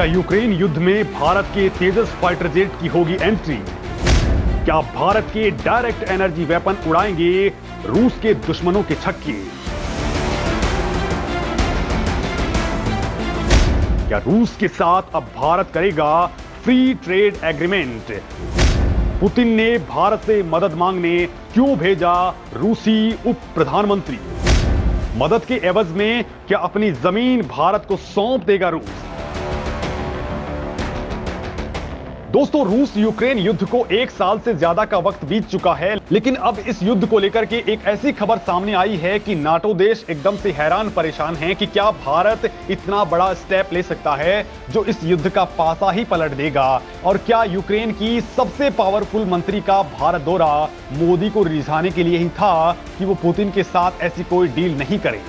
क्या यूक्रेन युद्ध में भारत के तेजस फाइटर जेट की होगी एंट्री? क्या भारत के डायरेक्ट एनर्जी वेपन उड़ाएंगे रूस के दुश्मनों के छक्के? क्या रूस के साथ अब भारत करेगा फ्री ट्रेड एग्रीमेंट? पुतिन ने भारत से मदद मांगने क्यों भेजा रूसी उप प्रधानमंत्री? मदद के एवज में क्या अपनी जमीन भारत को सौंप देगा रूस? दोस्तों, रूस यूक्रेन युद्ध को 1 साल से ज्यादा का वक्त बीत चुका है, लेकिन अब इस युद्ध को लेकर के एक ऐसी खबर सामने आई है कि नाटो देश एकदम से हैरान परेशान हैं कि क्या भारत इतना बड़ा स्टेप ले सकता है जो इस युद्ध का पासा ही पलट देगा, और क्या यूक्रेन की सबसे पावरफुल मंत्री का भारत दौरा मोदी को रिझाने के लिए ही था कि वो पुतिन के साथ ऐसी कोई डील नहीं करे।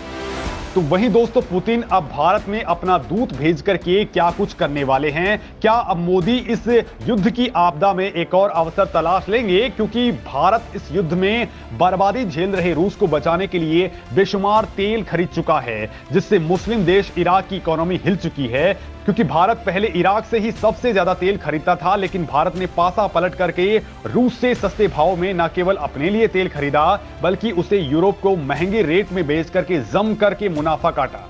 तो वहीं दोस्तों, पुतिन अब भारत में अपना दूत भेज करके क्या कुछ करने वाले हैं? क्या अब मोदी इस युद्ध की आपदा में एक और अवसर तलाश लेंगे? क्योंकि भारत इस युद्ध में बर्बादी झेल रहे रूस को बचाने के लिए बेशुमार तेल खरीद चुका है, जिससे मुस्लिम देश इराक की इकोनॉमी हिल चुकी है। क्योंकि भारत पहले इराक से ही सबसे ज्यादा तेल खरीदता था, लेकिन भारत ने पासा पलट करके रूस से सस्ते भाव में न केवल अपने लिए तेल खरीदा, बल्कि उसे यूरोप को महंगे रेट में बेच करके जम करके मुनाफा काटा।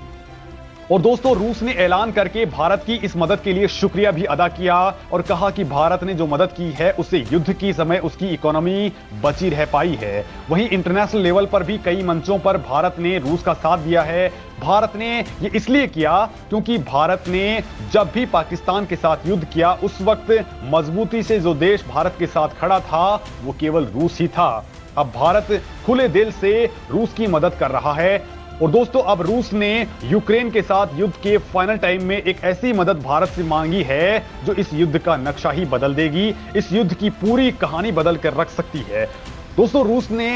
और दोस्तों, रूस ने ऐलान करके भारत की इस मदद के लिए शुक्रिया भी अदा किया और कहा कि भारत ने जो मदद की है उससे युद्ध की समय उसकी इकोनॉमी बची रह पाई है। वहीं इंटरनेशनल लेवल पर भी कई मंचों पर भारत ने रूस का साथ दिया है। भारत ने ये इसलिए किया क्योंकि भारत ने जब भी पाकिस्तान के साथ युद्ध किया उस वक्त मजबूती से जो देश भारत के साथ खड़ा था वो केवल रूस ही था। अब भारत खुले दिल से रूस की मदद कर रहा है। और दोस्तों, अब रूस ने यूक्रेन के साथ युद्ध के फाइनल टाइम में एक ऐसी मदद भारत से मांगी है जो इस युद्ध का नक्शा ही बदल देगी, इस युद्ध की पूरी कहानी बदल कर रख सकती है। दोस्तों, रूस ने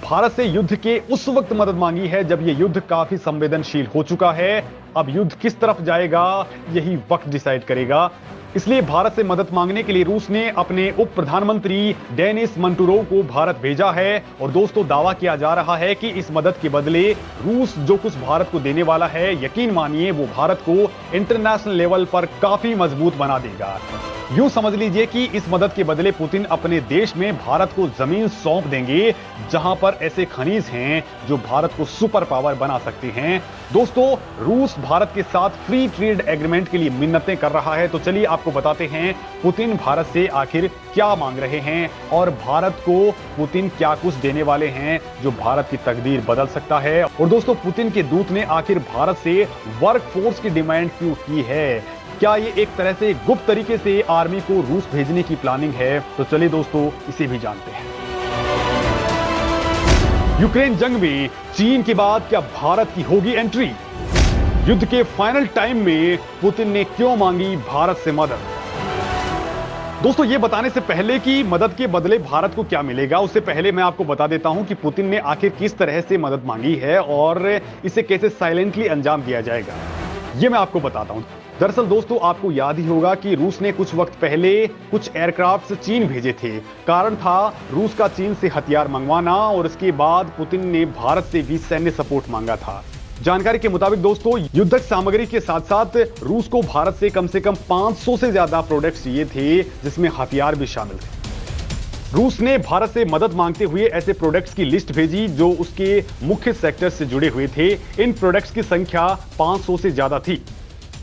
भारत से युद्ध के उस वक्त मदद मांगी है जब यह युद्ध काफी संवेदनशील हो चुका है। अब युद्ध किस तरफ जाएगा यही वक्त डिसाइड करेगा। इसलिए भारत से मदद मांगने के लिए रूस ने अपने उप प्रधानमंत्री डेनिस मंटुरोव को भारत भेजा है। और दोस्तों, दावा किया जा रहा है कि इस मदद के बदले रूस जो कुछ भारत को देने वाला है, यकीन मानिए वो भारत को इंटरनेशनल लेवल पर काफी मजबूत बना देगा। यूं समझ लीजिए कि इस मदद के बदले पुतिन अपने देश में भारत को जमीन सौंप देंगे जहां पर ऐसे खनिज हैं जो भारत को सुपर पावर बना सकते हैं। दोस्तों, रूस भारत के साथ फ्री ट्रेड एग्रीमेंट के लिए मिन्नतें कर रहा है। तो चलिए आपको बताते हैं पुतिन भारत से आखिर क्या मांग रहे हैं और भारत को पुतिन क्या कुछ देने वाले हैं जो भारत की तकदीर बदल सकता है। और दोस्तों, पुतिन के दूत ने आखिर भारत से वर्क फोर्स की डिमांड क्यों की है? क्या ये एक तरह से गुप्त तरीके से आर्मी को रूस भेजने की प्लानिंग है? तो चलिए दोस्तों, इसे भी जानते हैं। यूक्रेन जंग में चीन के बाद क्या भारत की होगी एंट्री? युद्ध के फाइनल टाइम में पुतिन ने क्यों मांगी भारत से मदद? दोस्तों, ये बताने से पहले कि मदद के बदले भारत को क्या मिलेगा, उससे पहले मैं आपको बता देता हूं कि पुतिन ने आखिर किस तरह से मदद मांगी है और इसे कैसे साइलेंटली अंजाम दिया जाएगा, ये मैं आपको बताता हूं। दरअसल दोस्तों, आपको याद ही होगा कि रूस ने कुछ वक्त पहले कुछ एयरक्राफ्ट चीन भेजे थे। कारण था रूस का चीन से हथियार मंगवाना, और इसके बाद पुतिन ने भारत से भी सैन्य सपोर्ट मांगा था। जानकारी के मुताबिक दोस्तों, युद्धक सामग्री के साथ साथ रूस को भारत से कम 500 से ज्यादा प्रोडक्ट्स चाहिए थे, जिसमें हथियार भी शामिल थे। रूस ने भारत से मदद मांगते हुए ऐसे प्रोडक्ट्स की लिस्ट भेजी जो उसके मुख्य सेक्टर से जुड़े हुए थे। इन प्रोडक्ट्स की संख्या 500 से ज्यादा थी।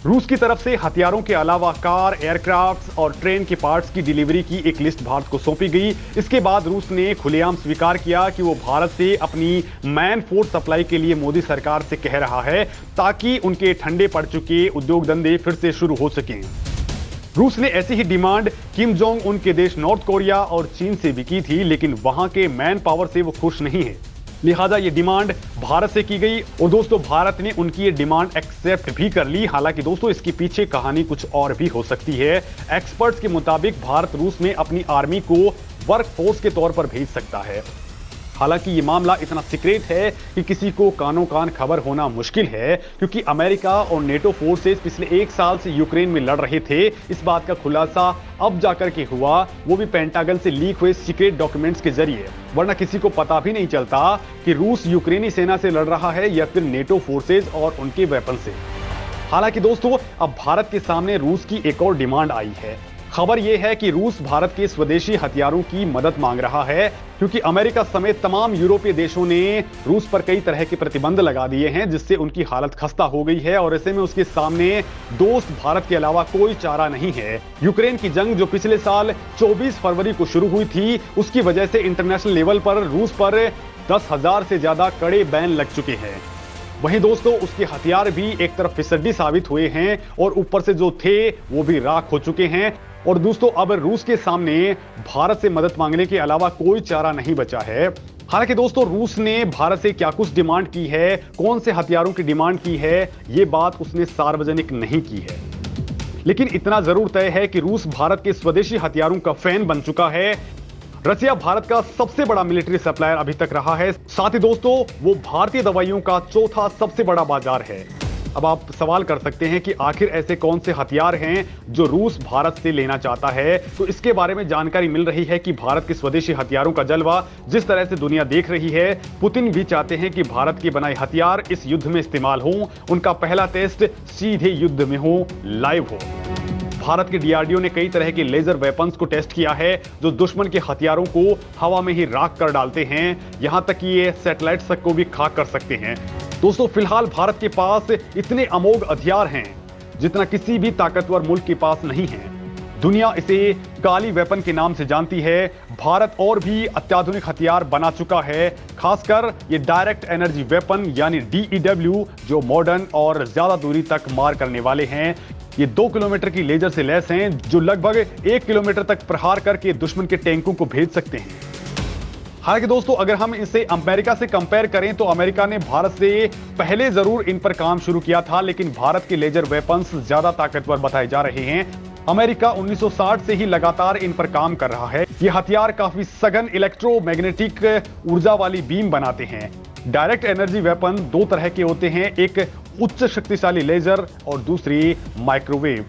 रूस की तरफ से हथियारों के अलावा कार, एयरक्राफ्ट्स और ट्रेन के पार्ट्स की डिलीवरी की एक लिस्ट भारत को सौंपी गई। इसके बाद रूस ने खुलेआम स्वीकार किया कि वो भारत से अपनी मैन फोर्स सप्लाई के लिए मोदी सरकार से कह रहा है, ताकि उनके ठंडे पड़ चुके उद्योग धंधे फिर से शुरू हो सकें। रूस ने ऐसी ही डिमांड किम जोंग उन के देश नॉर्थ कोरिया और चीन से भी की थी, लेकिन वहां के मैन पावर से वो खुश नहीं है, लिहाजा ये डिमांड भारत से की गई। और दोस्तों, भारत ने उनकी ये डिमांड एक्सेप्ट भी कर ली। हालांकि दोस्तों, इसके पीछे कहानी कुछ और भी हो सकती है। एक्सपर्ट्स के मुताबिक भारत रूस में अपनी आर्मी को वर्क फोर्स के तौर पर भेज सकता है। हालांकि ये मामला इतना सीक्रेट है कि किसी को कानों कान खबर होना मुश्किल है, क्योंकि अमेरिका और नेटो फोर्सेस पिछले 1 साल से यूक्रेन में लड़ रहे थे। इस बात का खुलासा अब जाकर के हुआ, वो भी पेंटागन से लीक हुए सीक्रेट डॉक्यूमेंट्स के जरिए, वरना किसी को पता भी नहीं चलता कि रूस यूक्रेनी सेना से लड़ रहा है या फिर नेटो फोर्सेस और उनके वेपन से। हालांकि दोस्तों अब भारत के सामने रूस की एक और डिमांड आई है। खबर यह है कि रूस भारत के स्वदेशी हथियारों की मदद मांग रहा है, क्योंकि अमेरिका समेत तमाम यूरोपीय देशों ने रूस पर कई तरह के प्रतिबंध लगा दिए हैं, जिससे उनकी हालत खस्ता हो गई है और ऐसे में उसके सामने दोस्त भारत के अलावा कोई चारा नहीं है। यूक्रेन की जंग जो पिछले साल 24 फरवरी को शुरू हुई थी, उसकी वजह से इंटरनेशनल लेवल पर रूस पर 10,000 से ज्यादा कड़े बैन लग चुके हैं। वहीं दोस्तों उसके हथियार भी एक तरफ फिसड्डी साबित हुए हैं और ऊपर से जो थे वो भी राख हो चुके हैं। और दोस्तों अब रूस के सामने भारत से मदद मांगने के अलावा कोई चारा नहीं बचा है। हालांकि दोस्तों रूस ने भारत से क्या कुछ डिमांड की है, कौन से हथियारों की डिमांड की है, ये बात उसने सार्वजनिक नहीं की है। लेकिन इतना जरूर तय है कि रूस भारत के स्वदेशी हथियारों का फैन बन चुका है। रसिया भारत का सबसे बड़ा मिलिट्री सप्लायर अभी तक रहा है। साथ ही दोस्तों वो भारतीय दवाइयों का चौथा सबसे बड़ा बाजार है। अब आप सवाल कर सकते हैं कि आखिर ऐसे कौन से हथियार हैं जो रूस भारत से लेना चाहता है। तो इसके बारे में जानकारी मिल रही है कि भारत के स्वदेशी हथियारों का जलवा जिस तरह से दुनिया देख रही है, पुतिन भी चाहते हैं कि भारत के बनाए हथियार इस युद्ध में इस्तेमाल हों, उनका पहला टेस्ट सीधे युद्ध में हो, लाइव हो। भारत के डीआरडीओ ने कई तरह के लेजर वेपन्स को टेस्ट किया है, जो दुश्मन के हथियारों को हवा में ही राख कर डालते हैं, यहां तक कि ये सैटेलाइट्स तक को भी खाक कर सकते हैं। दोस्तों फिलहाल भारत के पास इतने अमोघ हथियार हैं जितना किसी भी ताकतवर मुल्क के पास नहीं है। दुनिया इसे काली वेपन के नाम से जानती है। भारत और भी अत्याधुनिक हथियार बना चुका है, खासकर ये डायरेक्ट एनर्जी वेपन यानी DEW, जो मॉडर्न और ज्यादा दूरी तक मार करने वाले हैं। ये 2 किलोमीटर की लेजर से लैस हैं, जो लगभग 1 किलोमीटर तक प्रहार करके दुश्मन के टैंकों को भेज सकते हैं। हालांकि दोस्तों अगर हम इसे अमेरिका से कंपेयर करें तो अमेरिका ने भारत से पहले जरूर इन पर काम शुरू किया था, लेकिन भारत के लेजर वेपन्स ज्यादा ताकतवर बताए जा रहे हैं। अमेरिका 1960 से ही लगातार इन पर काम कर रहा है। ये हथियार काफी सघन इलेक्ट्रोमैग्नेटिक ऊर्जा वाली बीम बनाते हैं। डायरेक्ट एनर्जी वेपन 2 तरह के होते हैं, एक उच्च शक्तिशाली लेजर और दूसरी माइक्रोवेव।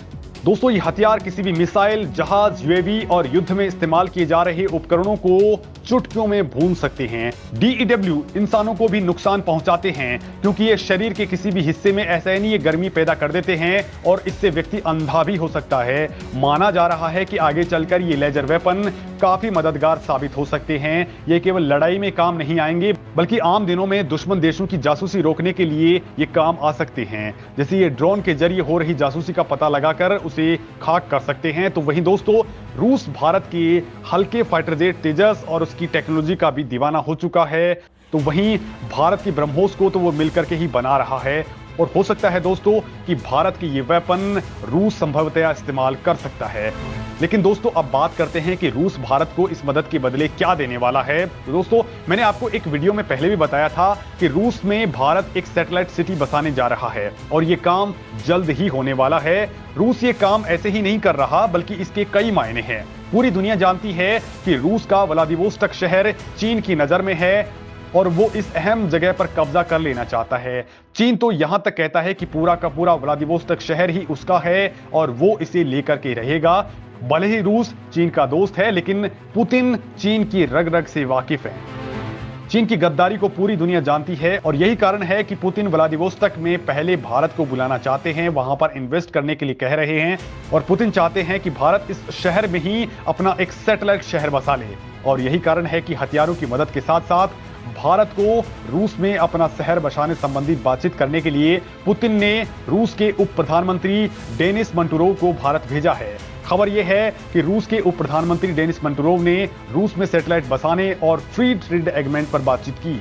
दोस्तों ये हथियार किसी भी मिसाइल, जहाज, यूएवी और युद्ध में इस्तेमाल किए जा रहे उपकरणों को चुटकियों में भून सकते हैं। DEW इंसानों को भी नुकसान पहुंचाते हैं, क्योंकि ये शरीर के किसी भी हिस्से में असहनीय गर्मी पैदा कर देते हैं और इससे व्यक्ति अंधा भी हो सकता है। माना जा रहा है कि आगे चलकर ये लेजर वेपन काफी मददगार साबित हो सकते हैं। ये केवल लड़ाई में काम नहीं आएंगे, बल्कि आम दिनों में दुश्मन देशों की जासूसी रोकने के लिए ये काम आ सकते हैं। जैसे ये ड्रोन के जरिए हो रही जासूसी का पता लगाकर उसे खाक कर सकते हैं। तो वहीं दोस्तों रूस भारत के हल्के फाइटर जेट तेजस और उसकी टेक्नोलॉजी का भी दीवाना हो चुका है। तो वहीं भारत की ब्रह्मोस को तो वो मिलकर के ही बना रहा है और हो सकता है दोस्तों कि भारत की ये वेपन रूस संभवतः इस्तेमाल कर सकता है। लेकिन दोस्तों अब बात करते हैं कि रूस भारत को इस मदद के बदले क्या देने वाला है। तो दोस्तों मैंने आपको एक वीडियो में पहले भी बताया था कि रूस में भारत एक सैटेलाइट सिटी बसाने जा रहा है और ये काम जल्द ही होने वाला है। रूस ये काम ऐसे ही नहीं कर रहा, बल्कि इसके कई मायने हैं। पूरी दुनिया जानती है कि रूस का व्लादिवोस्टोक शहर चीन की नजर में है और वो इस अहम जगह पर कब्जा कर लेना चाहता है। चीन तो यहां तक कहता है कि पूरा का पूरा व्लादिवोस्टोक शहर ही उसका है और वो इसे लेकर के रहेगा। भले ही रूस चीन का दोस्त है, लेकिन पुतिन चीन की रग रग से वाकिफ है। चीन की गद्दारी को पूरी दुनिया जानती है और यही कारण है कि पुतिन व्लादिवोस्टोक में पहले भारत को बुलाना चाहते हैं, वहां पर इन्वेस्ट करने के लिए कह रहे हैं और पुतिन चाहते हैं कि भारत इस शहर में ही अपना एक सैटेलाइट शहर बसा ले। और यही कारण है कि हथियारों की मदद के साथ साथ भारत को रूस में अपना शहर बसाने संबंधी बातचीत करने के लिए पुतिन ने रूस के उप प्रधानमंत्री डेनिस मंटूरोव को भारत भेजा है। खबर यह है कि रूस के उप प्रधानमंत्री डेनिस मंटूरोव ने रूस में सैटेलाइट बसाने और फ्री ट्रेड एग्रीमेंट पर बातचीत की।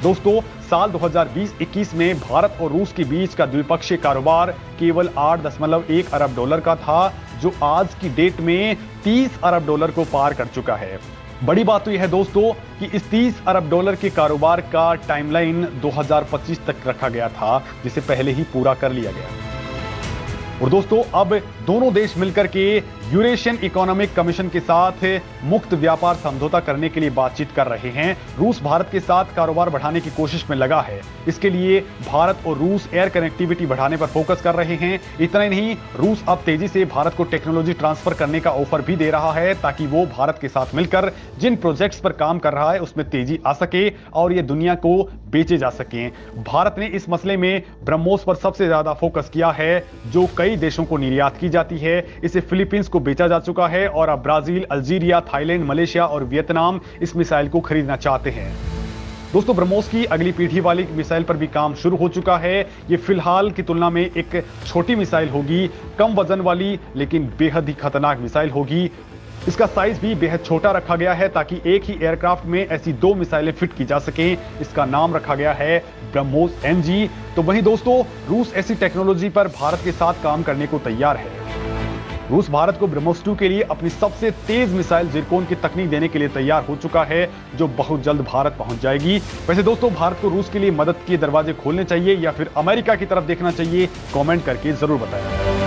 दोस्तों साल 2020-21 में भारत और रूस के बीच का द्विपक्षीय कारोबार केवल 8.1 अरब डॉलर का था, जो आज की डेट में 30 अरब डॉलर को पार कर चुका है। बड़ी बात तो यह है दोस्तों कि इस 30 अरब डॉलर के कारोबार का टाइमलाइन 2025 तक रखा गया था, जिसे पहले ही पूरा कर लिया गया। और दोस्तों अब दोनों देश मिलकर के यूरेशियन इकोनॉमिक कमीशन के साथ मुक्त व्यापार समझौता करने के लिए बातचीत कर रहे हैं। रूस भारत के साथ कारोबार बढ़ाने की कोशिश में लगा है। इसके लिए भारत और रूस एयर कनेक्टिविटी बढ़ाने पर फोकस कर रहे हैं। इतना ही नहीं, रूस अब तेजी से भारत को टेक्नोलॉजी ट्रांसफर करने का ऑफर भी दे रहा है ताकि वो भारत के साथ मिलकर जिन प्रोजेक्ट्स पर काम कर रहा है उसमें तेजी आ सके और ये दुनिया को बेचे जा सकें। भारत ने इस मसले में ब्रह्मोस पर सबसे ज्यादा फोकस किया है, जो कई देशों को निर्यात की जाती है। इसे फिलीपींस को बेचा जा चुका है और अब ब्राजील, अल्जीरिया, थाईलैंड, मलेशिया और वियतनाम इस मिसाइल को खरीदना चाहते हैं। दोस्तों, ब्रह्मोस की अगली पीढ़ी वाली मिसाइल पर भी काम शुरू हो चुका है। ये फिलहाल की तुलना में एक छोटी मिसाइल होगी, कम वजन वाली लेकिन बेहद ही खतरनाक मिसाइल होगी। इसका साइज भी बेहद छोटा रखा गया है ताकि एक ही एयरक्राफ्ट में ऐसी 2 मिसाइलें फिट की जा सकें। इसका नाम रखा गया है ब्रह्मोस NG। तो वहीं दोस्तों, रूस ऐसी टेक्नोलॉजी पर भारत के साथ काम करने को तैयार है। रूस भारत को ब्रह्मोस 2 के लिए अपनी सबसे तेज मिसाइल जिरकोन की तकनीक देने के लिए तैयार हो चुका है, जो बहुत जल्द भारत पहुंच जाएगी। वैसे दोस्तों, भारत को रूस के लिए मदद के दरवाजे खोलने चाहिए या फिर अमेरिका की तरफ देखना चाहिए? कमेंट करके जरूर बताएं।